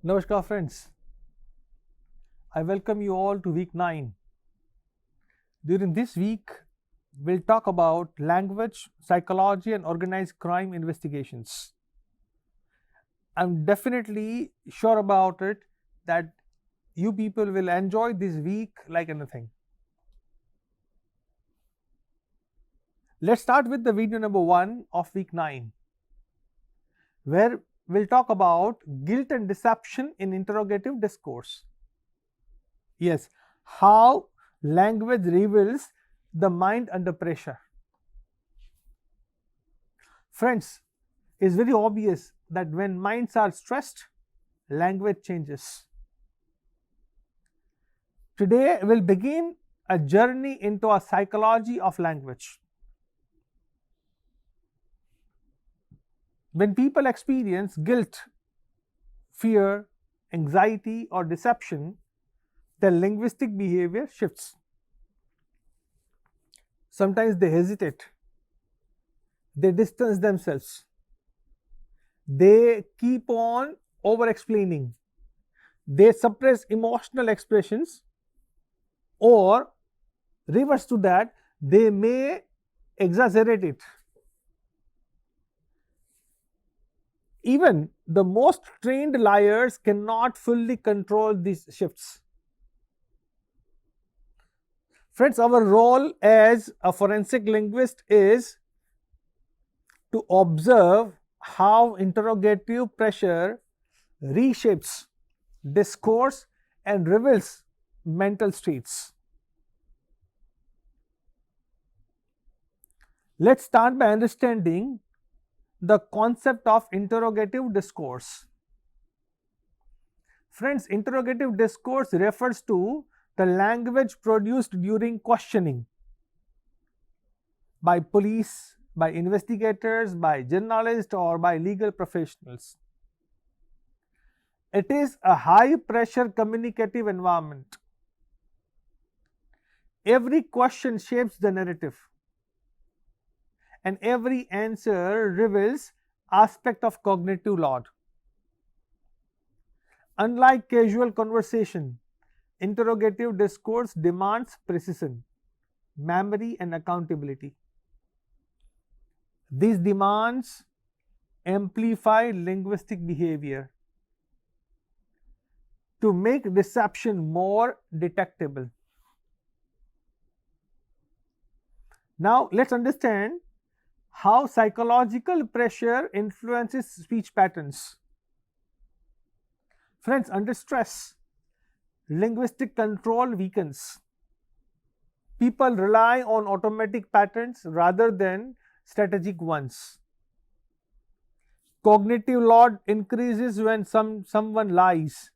Namaskar friends, I welcome you all to week 9. During this week, we'll talk about language, psychology and organized crime investigations. I'm definitely sure about it that you people will enjoy this week like anything. Let's start with the video number 1 of week 9, where we'll talk about guilt and deception in interrogative discourse. Yes, how language reveals the mind under pressure. Friends, it's very obvious that when minds are stressed, language changes. Today, we'll begin a journey into a psychology of language. When people experience guilt, fear, anxiety, or deception, their linguistic behavior shifts. Sometimes they hesitate, they distance themselves, they keep on over explaining, they suppress emotional expressions, or reverse to that, they may exaggerate it. Even the most trained liars cannot fully control these shifts. Friends, our role as a forensic linguist is to observe how interrogative pressure reshapes discourse and reveals mental states. Let's start by understanding the concept of interrogative discourse. Friends, interrogative discourse refers to the language produced during questioning by police, by investigators, by journalists, or by legal professionals. It is a high pressure communicative environment. Every question shapes the narrative, and every answer reveals aspect of cognitive load. Unlike casual conversation, interrogative discourse demands precision, memory, and accountability. These demands amplify linguistic behavior to make deception more detectable. Now, let's understand how psychological pressure influences speech patterns. Friends, under stress, linguistic control weakens. People rely on automatic patterns rather than strategic ones. Cognitive load increases when someone lies,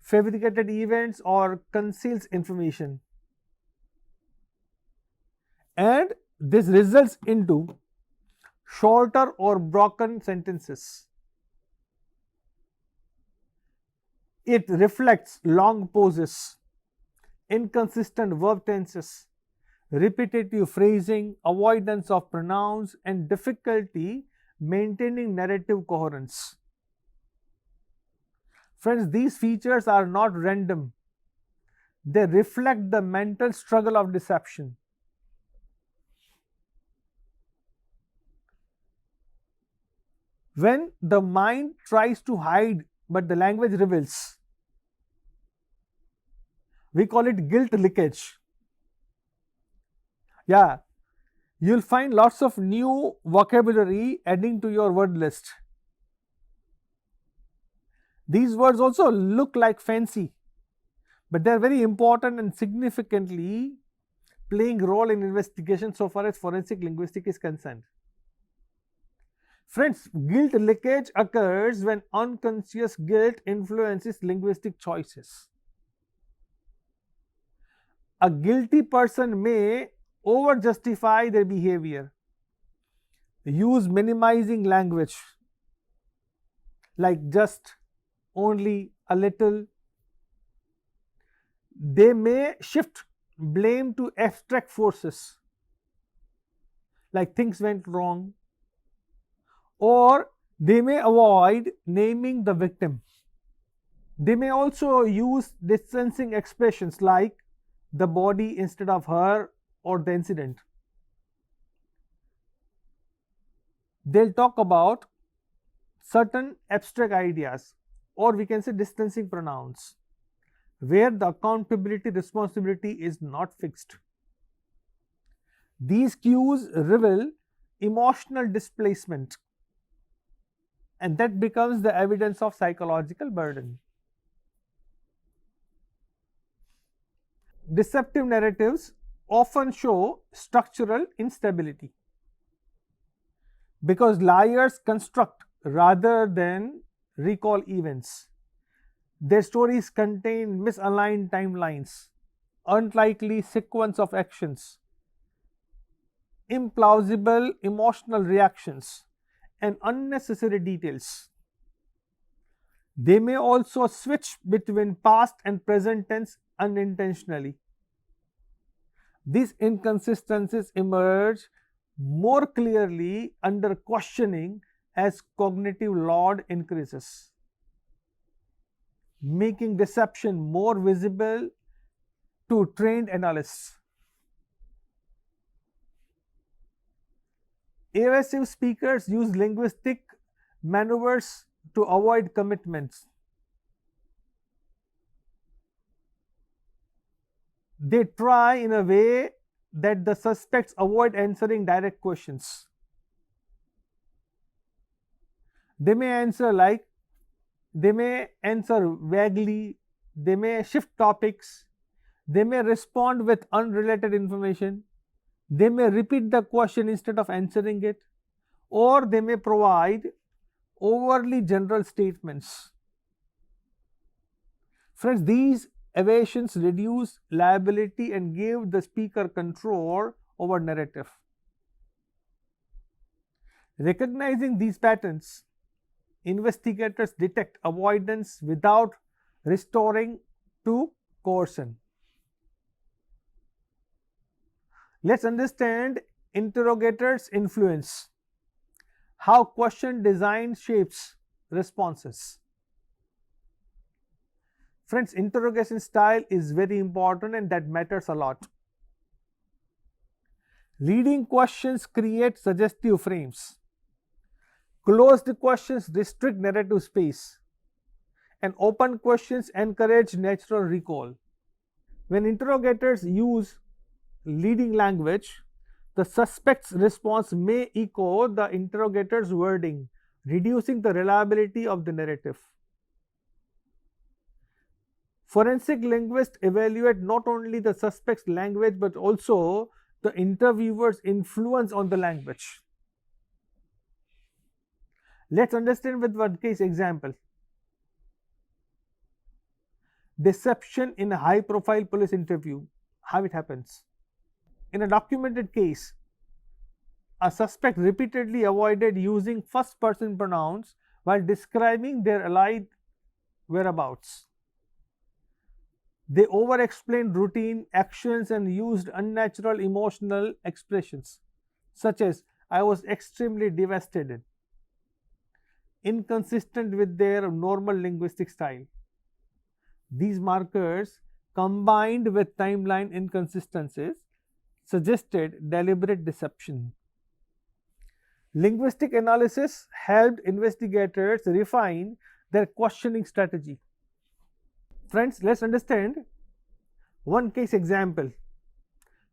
fabricated events, or conceals information. And this results into shorter or broken sentences. It reflects long pauses, inconsistent verb tenses, repetitive phrasing, avoidance of pronouns, and difficulty maintaining narrative coherence. Friends, these features are not random. They reflect the mental struggle of deception. When the mind tries to hide but the language reveals, we call it guilt leakage. Yeah, you'll find lots of new vocabulary adding to your word list. These words also look like fancy, but they are very important and significantly playing role in investigation so far as forensic linguistics is concerned. Friends, guilt leakage occurs when unconscious guilt influences linguistic choices. A guilty person may over-justify their behavior, use minimizing language like just, only, a little. They may shift blame to abstract forces like things went wrong, or they may avoid naming the victim. They may also use distancing expressions like the body instead of her or the incident. They'll talk about certain abstract ideas, or we can say distancing pronouns, where the accountability responsibility is not fixed. These cues reveal emotional displacement, and that becomes the evidence of psychological burden. Deceptive narratives often show structural instability because liars construct rather than recall events. Their stories contain misaligned timelines, unlikely sequence of actions, implausible emotional reactions, and unnecessary details. They may also switch between past and present tense unintentionally. These inconsistencies emerge more clearly under questioning as cognitive load increases, making deception more visible to trained analysts. Evasive speakers use linguistic maneuvers to avoid commitments. They try in a way that the suspects avoid answering direct questions. They may answer vaguely, they may shift topics, they may respond with unrelated information, they may repeat the question instead of answering it, or they may provide overly general statements. Friends, these evasions reduce liability and give the speaker control over narrative. Recognizing these patterns, investigators detect avoidance without restoring to coercion. Let's understand interrogators' influence, how question design shapes responses. Friends, interrogation style is very important and that matters a lot. Leading questions create suggestive frames. Closed questions restrict narrative space, and open questions encourage natural recall. When interrogators use leading language, the suspect's response may echo the interrogator's wording, reducing the reliability of the narrative. Forensic linguists evaluate not only the suspect's language but also the interviewer's influence on the language. Let's understand with one case example. Deception in a high-profile police interview, how it happens. In a documented case, a suspect repeatedly avoided using first-person pronouns while describing their allied whereabouts. They over-explained routine actions and used unnatural emotional expressions, such as "I was extremely devastated," inconsistent with their normal linguistic style. These markers, combined with timeline inconsistencies, suggested deliberate deception. Linguistic analysis helped investigators refine their questioning strategy. Friends, let's understand one case example,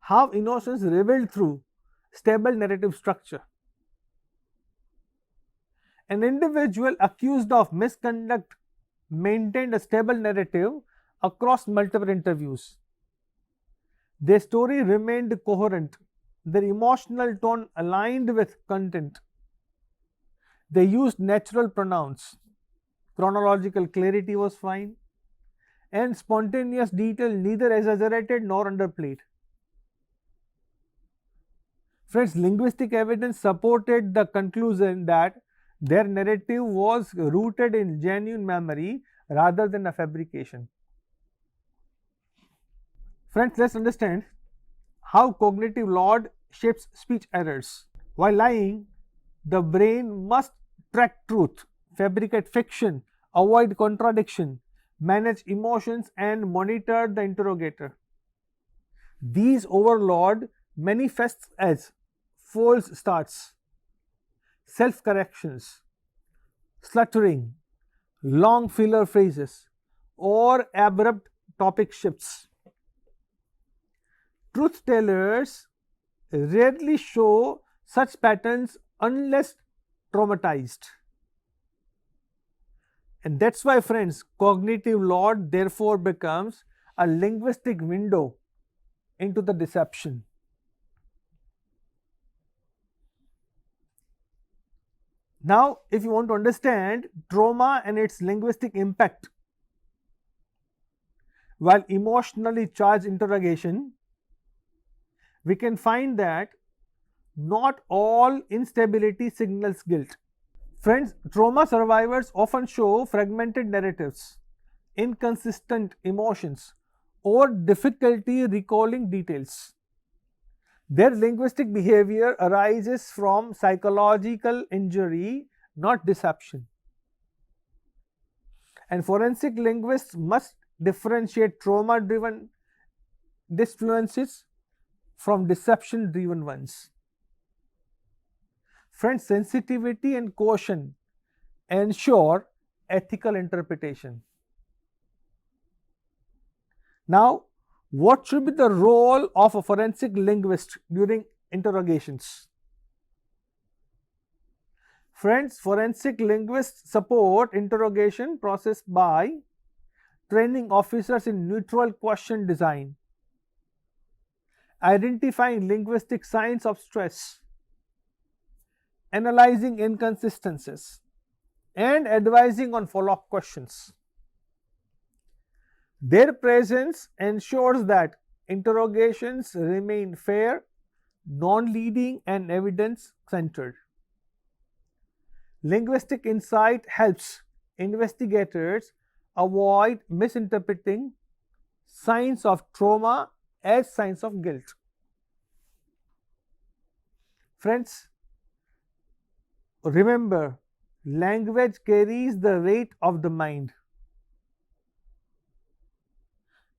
how innocence revealed through stable narrative structure. An individual accused of misconduct maintained a stable narrative across multiple interviews. Their story remained coherent, their emotional tone aligned with content. They used natural pronouns, chronological clarity was fine, and spontaneous detail neither exaggerated nor underplayed. Friends, linguistic evidence supported the conclusion that their narrative was rooted in genuine memory rather than a fabrication. Friends, let's understand how cognitive load shapes speech errors. While lying, the brain must track truth, fabricate fiction, avoid contradiction, manage emotions, and monitor the interrogator. These overload manifests as false starts, self-corrections, sluttering, long filler phrases, or abrupt topic shifts. Truth tellers rarely show such patterns unless traumatized. And that's why, friends, cognitive load therefore becomes a linguistic window into the deception. Now, if you want to understand trauma and its linguistic impact while emotionally charged interrogation, we can find that not all instability signals guilt. Friends, trauma survivors often show fragmented narratives, inconsistent emotions, or difficulty recalling details. Their linguistic behavior arises from psychological injury, not deception. And forensic linguists must differentiate trauma-driven disfluences from deception-driven ones. Friends, sensitivity and caution ensure ethical interpretation. Now, what should be the role of a forensic linguist during interrogations? Friends, forensic linguists support interrogation process by training officers in neutral question design, identifying linguistic signs of stress, analyzing inconsistencies, and advising on follow-up questions. Their presence ensures that interrogations remain fair, non-leading, and evidence-centered. Linguistic insight helps investigators avoid misinterpreting signs of trauma as signs of guilt. Friends, remember, language carries the weight of the mind.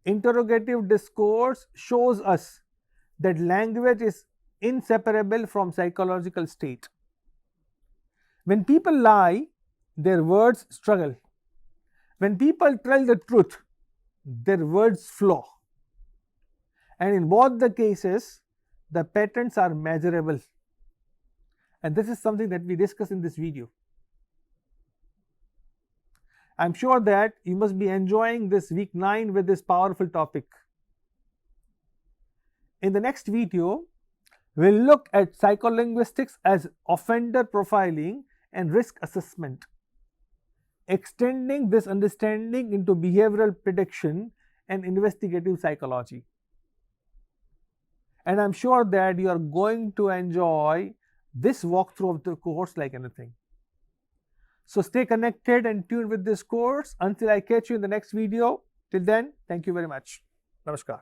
Interrogative discourse shows us that language is inseparable from psychological state. When people lie, their words struggle. When people tell the truth, their words flow. And in both the cases, the patterns are measurable. And this is something that we discuss in this video. I'm sure that you must be enjoying this week 9 with this powerful topic. In the next video, we'll look at psycholinguistics as offender profiling and risk assessment, extending this understanding into behavioral prediction and investigative psychology. And I'm sure that you are going to enjoy this walkthrough of the course like anything. So stay connected and tuned with this course until I catch you in the next video. Till then, thank you very much. Namaskar.